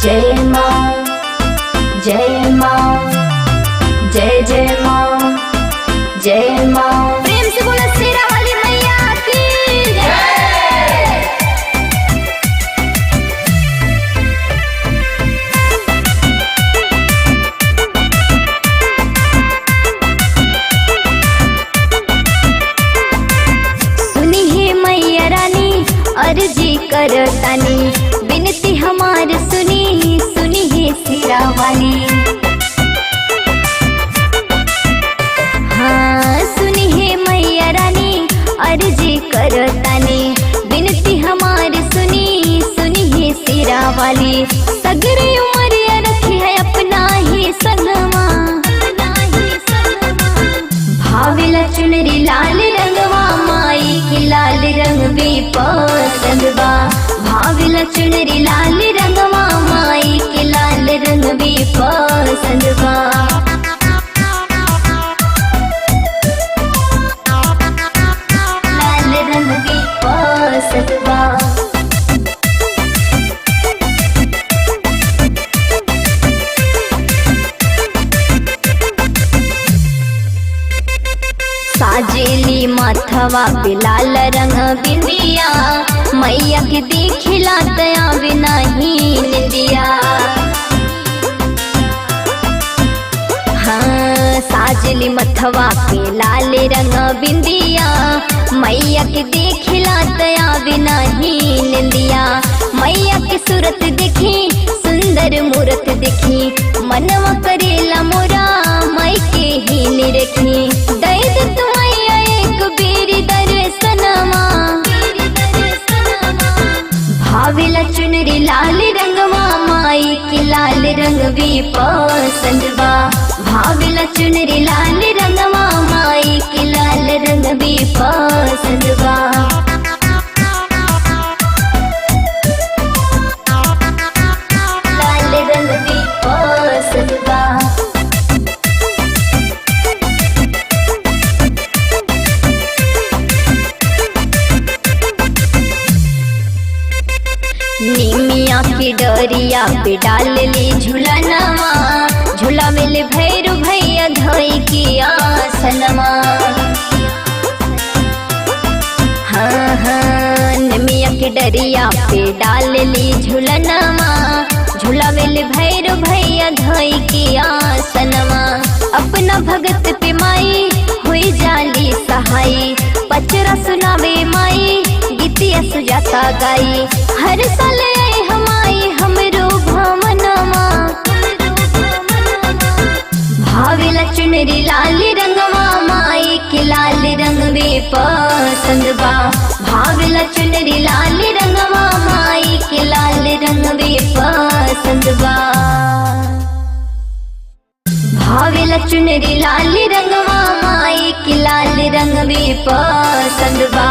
जय माँ जय माँ जय जय माँ जय माँ। प्रेम से बोलो शेरा वाली मैया की जय। सुनी है मैया रानी अर्जी करतानी, बिनती हमार सुनी सुनी है शेरा वाली। हाँ सुनी है मैया रानी अर्जी करतानी, बिनती हमार सुनी सुनी है शेरा वाली। सगरे उमरिया रखी है अपना ही संगमा, भावेला चुनरी लाल रंगवा, माई की लाल रंग भी पसंद बा। भावेला चुनरी लाल रंगवा, माई की लाल रंग भी पसंद बा। लाल रंग भी पसंद बा। साजेली माथवा पे लाल रंग बिंदिया, मैया के देखिला दया बिना ही निंदिया। हाँ साजेली मथवा पे लाल रंग बिंदिया, मैया के देखिला दया बिना ही निंदिया। मैया के सूरत देखी सुंदर मूरत देखी, मनवा करेला मोरा माई के ही निरखी। दैद तुम्हारा एक बेरी दर्शनमा, भावेला चुनरी लाल रंगवा, माई की लाल रंग भी पसंद बा। भावेला चुनरी लाल रंगवा, माई की लाल रंग भी पसंद बा। लाल रंग भी पसंद बा। निमिया की डरिया पे डाल ली झूलनवा, झूला मिल भैरू भैया धोई की आसनमा। हाँ हाँ निमिया की डरिया पे डाल ली झूलनवा, झूला मिल भैरू भैया धोई की आसनमा। अपना भगत पे माई हुई जाली सहाई, पचरा सुनावे माई गीतिया सुजाता गाई। हर साल आए हमाई हमरो भवनमा, भावेला चुनरी लाल रंगवा, माई के लाल रंग भी पसंद बा। भावेला चुनरी लाल रंगवा, माई के लाल रंग भी पसंद बा। भावेला चुनरी लाल रंगवा, माई के लाल रंग भी पसंद बा।